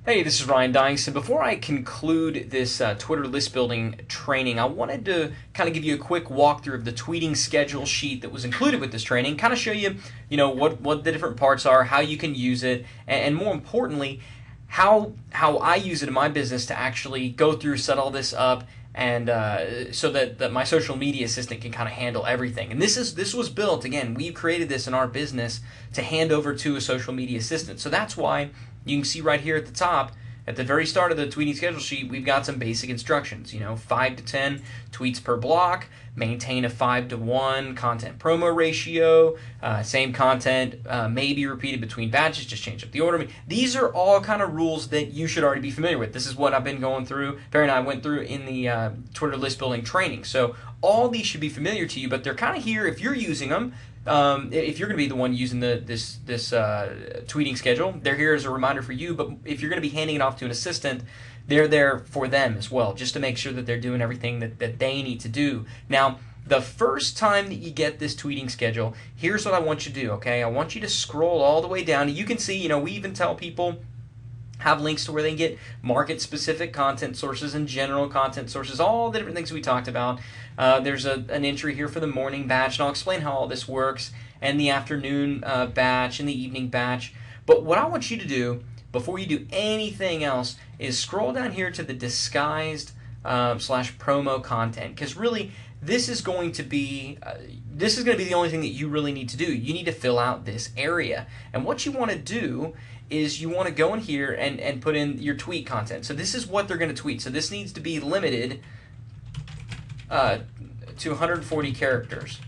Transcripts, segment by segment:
Hey, this is Ryan Dyson. Before I conclude this Twitter list building training, I wanted to kind of give you a quick walkthrough of the tweeting schedule sheet that was included with this training, kind of show you, what the different parts are, how you can use it, and more importantly, how I use it in my business to actually go through, set all this up, and so that my social media assistant can kind of handle everything. And this was built, again, we created this in our business to hand over to a social media assistant. So that's why you can see right here at the top, at the very start of the tweeting schedule sheet, we've got some basic instructions. 5 to 10 tweets per block, maintain a 5 to 1 content promo ratio, same content may be repeated between batches, just change up the order. These are all kind of rules that you should already be familiar with. This is what I've been going through, Barry and I went through in the Twitter list building training. So all these should be familiar to you, but they're kind of here if you're using them. If you're going to be the one using this tweeting schedule, they're here as a reminder for you. But if you're going to be handing it off to an assistant, they're there for them as well, just to make sure that they're doing everything that they need to do. Now, the first time that you get this tweeting schedule, here's what I want you to do, okay? I want you to scroll all the way down. You can see, we even tell people have links to where they can get market-specific content sources and general content sources, all the different things we talked about. There's an entry here for the morning batch, and I'll explain how all this works, and the afternoon batch and the evening batch. But what I want you to do before you do anything else is scroll down here to the disguised slash promo content, because really this is going to be the only thing that you really need to do. You need to fill out this area, and what you want to do is you want to go in here and put in your tweet content. So this is what they're going to tweet. So this needs to be limited to 140 characters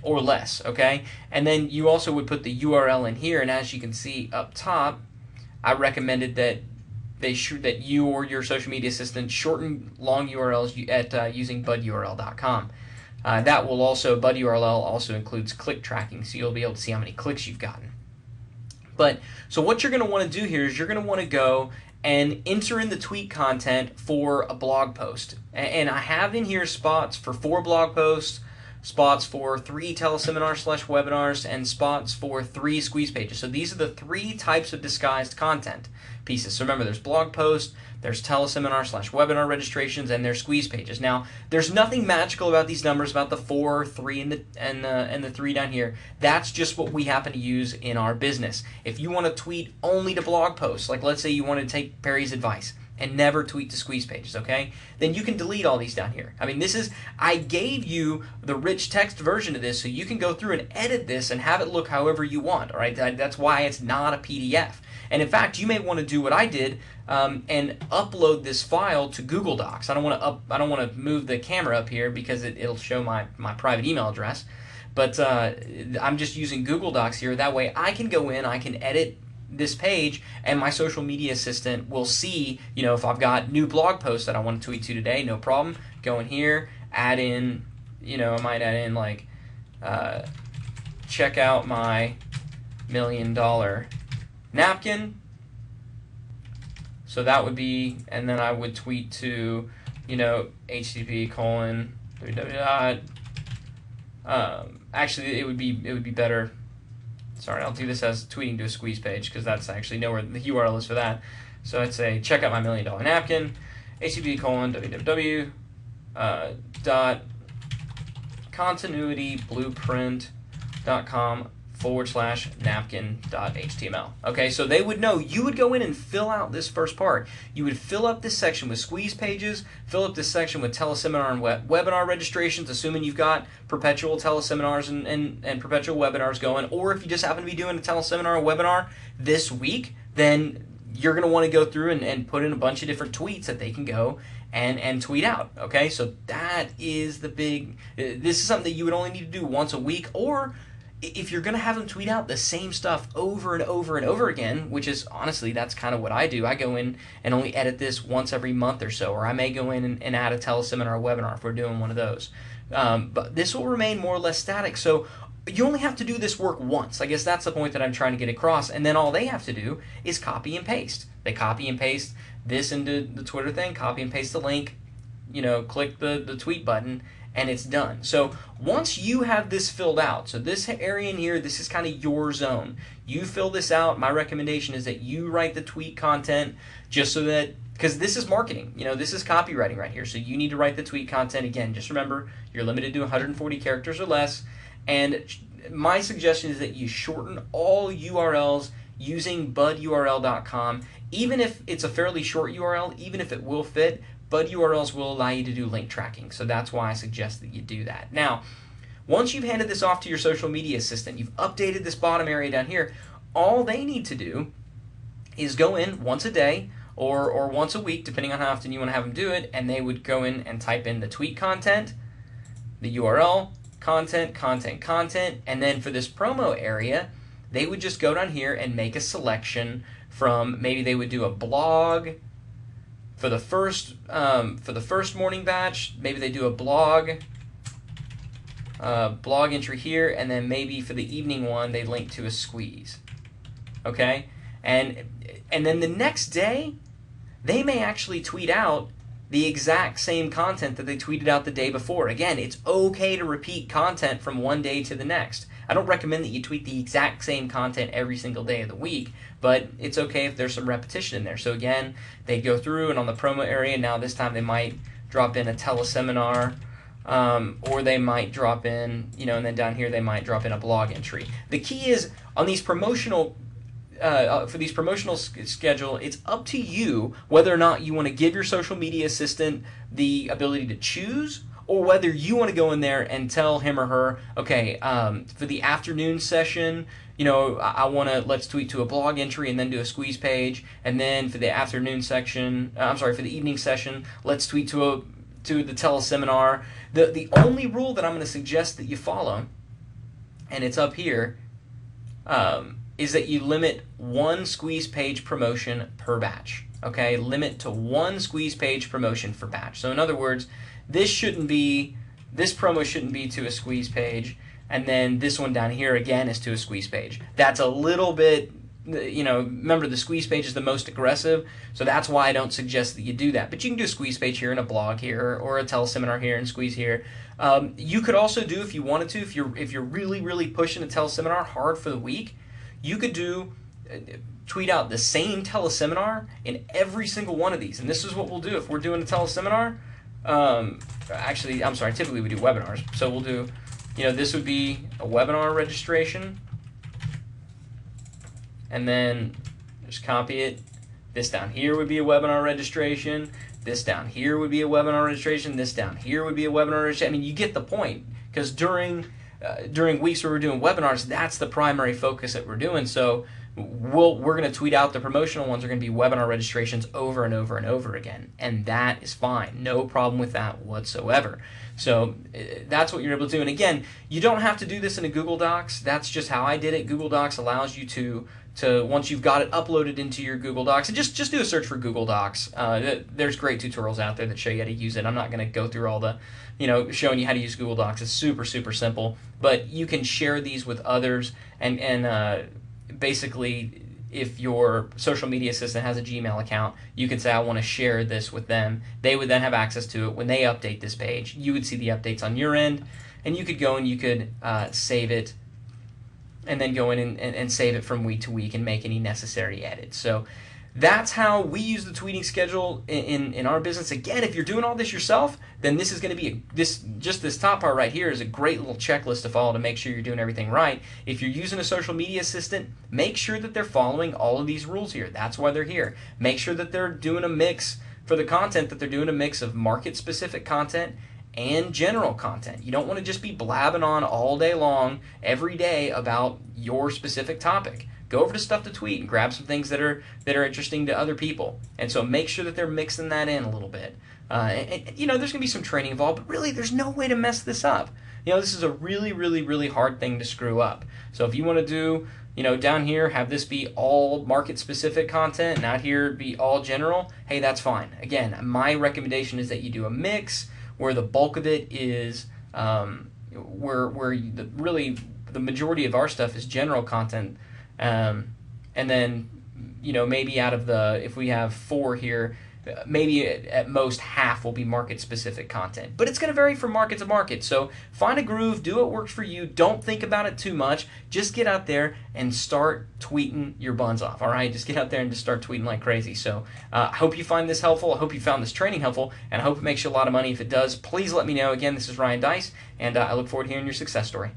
or less, okay? And then you also would put the URL in here, and as you can see up top, I recommended that that you or your social media assistant shorten long URLs at using budurl.com. That will also, budurl also includes click tracking, so you'll be able to see how many clicks you've gotten. But so what you're going to want to do here is you're going to want to go and enter in the tweet content for a blog post. And I have in here spots for 4 blog posts, spots for 3 teleseminars slash webinars, and spots for 3 squeeze pages. So these are the 3 types of disguised content pieces. So remember, there's blog post, there's teleseminar slash webinar registrations, and there's squeeze pages. Now, there's nothing magical about these numbers, about the 4, 3, and the 3 down here. That's just what we happen to use in our business. If you want to tweet only to blog posts, like let's say you want to take Perry's advice and never tweet to squeeze pages, okay? Then you can delete all these down here. I mean, I gave you the rich text version of this so you can go through and edit this and have it look however you want, all right? That's why it's not a PDF. And in fact, you may want to do what I did and upload this file to Google Docs. I don't want to move the camera up here because it'll show my private email address. But I'm just using Google Docs here. That way I can go in, I can edit this page, and my social media assistant will see, if I've got new blog posts that I want to tweet to today, no problem. Go in here, add in, I might add in like, check out my $1 million napkin. So that would be, and then I would tweet to, http colon www. Actually, it would be better. Sorry, I'll do this as tweeting to a squeeze page because that's actually nowhere the URL is for that. So I'd say check out my $1 million napkin, http colon www dot continuityblueprint.com /napkin.html. Okay, so they would know. You would go in and fill out this first part. You would fill up this section with squeeze pages, fill up this section with teleseminar and webinar registrations, assuming you've got perpetual teleseminars and perpetual webinars going, or if you just happen to be doing a teleseminar or webinar this week, then you're going to want to go through and put in a bunch of different tweets that they can go and tweet out. Okay, so that is the big, this is something that you would only need to do once a week, or if you're going to have them tweet out the same stuff over and over and over again, which is honestly, that's kind of what I do. I go in and only edit this once every month or so, or I may go in and add a teleseminar or webinar if we're doing one of those. But this will remain more or less static. So you only have to do this work once. I guess that's the point that I'm trying to get across. And then all they have to do is copy and paste. They copy and paste this into the Twitter thing, copy and paste the link, click the tweet button, and it's done. So once you have this filled out, so this area in here, this is kind of your zone. You fill this out. My recommendation is that you write the tweet content, just so that, because this is marketing, this is copywriting right here. So you need to write the tweet content. Again, just remember, you're limited to 140 characters or less. And my suggestion is that you shorten all URLs using budurl.com. Even if it's a fairly short URL, even if it will fit, Bud URLs will allow you to do link tracking. So that's why I suggest that you do that. Now, once you've handed this off to your social media assistant, you've updated this bottom area down here, all they need to do is go in once a day or once a week, depending on how often you want to have them do it, and they would go in and type in the tweet content, the URL, content, and then for this promo area, they would just go down here and make a selection from, maybe they would do a blog for the first morning batch. Maybe they do a blog entry here, and then maybe for the evening one they link to a squeeze. Okay, and then the next day they may actually tweet out the exact same content that they tweeted out the day before. Again, it's okay to repeat content from one day to the next. I don't recommend that you tweet the exact same content every single day of the week, but it's okay if there's some repetition in there. So again, they go through, and on the promo area, now this time they might drop in a teleseminar, or they might drop in, and then down here they might drop in a blog entry. The key is, on these promotional for these promotional schedule, it's up to you whether or not you want to give your social media assistant the ability to choose, or whether you want to go in there and tell him or her, okay, for the afternoon session, I want to, let's tweet to a blog entry and then do a squeeze page, and then for the afternoon section, for the evening session, let's tweet to the teleseminar. The only rule that I'm going to suggest that you follow, and it's up here, is that you limit one squeeze page promotion per batch. Okay, limit to one squeeze page promotion per batch. So in other words, this promo shouldn't be to a squeeze page, and then this one down here again is to a squeeze page. That's a little bit, remember the squeeze page is the most aggressive, so that's why I don't suggest that you do that. But you can do a squeeze page here and a blog here, or a teleseminar here and squeeze here. You could also do, if you wanted to, if you're really, really pushing a teleseminar hard for the week, you could tweet out the same teleseminar in every single one of these. And this is what we'll do if we're doing a teleseminar. Typically we do webinars. So we'll do, this would be a webinar registration. And then just copy it. This down here would be a webinar registration. This down here would be a webinar registration. This down here would be a webinar registration. I mean, you get the point. Because during weeks where we're doing webinars, that's the primary focus that we're doing. So we're going to tweet out the promotional ones are going to be webinar registrations over and over and over again, and that is fine. No problem with that whatsoever. So that's what you're able to do. And again, you don't have to do this in a Google Docs. That's just how I did it. Google Docs allows you to once you've got it uploaded into your Google Docs, and just do a search for Google Docs. There's great tutorials out there that show you how to use it. I'm not going to go through all the, showing you how to use Google Docs. It's super, super simple. But you can share these with others, and basically, if your social media assistant has a Gmail account, you can say, I want to share this with them. They would then have access to it. When they update this page, you would see the updates on your end, and you could go and you could save it, and then go in and save it from week to week and make any necessary edits. So that's how we use the tweeting schedule in our business. Again, if you're doing all this yourself, then this is going to be this top part right here is a great little checklist to follow to make sure you're doing everything right. If you're using a social media assistant, make sure that they're following all of these rules here. That's why they're here. Make sure that they're doing a mix for the content, that they're doing a mix of market-specific content and general content. You don't want to just be blabbing on all day long, every day, about your specific topic. Go over to Stuff to Tweet and grab some things that are interesting to other people. And so make sure that they're mixing that in a little bit. There's going to be some training involved, but really there's no way to mess this up. This is a really, really, really hard thing to screw up. So if you want to do, down here, have this be all market-specific content, and out here be all general, hey, that's fine. Again, my recommendation is that you do a mix where the bulk of it is, really the majority of our stuff is general content. And then, maybe out of if we have 4 here, maybe at most half will be market specific content. But it's going to vary from market to market. So find a groove, do what works for you. Don't think about it too much. Just get out there and start tweeting your buns off. All right, just get out there and just start tweeting like crazy. So I hope you find this helpful. I hope you found this training helpful, and I hope it makes you a lot of money. If it does, please let me know. Again, this is Ryan Deiss, and I look forward to hearing your success story.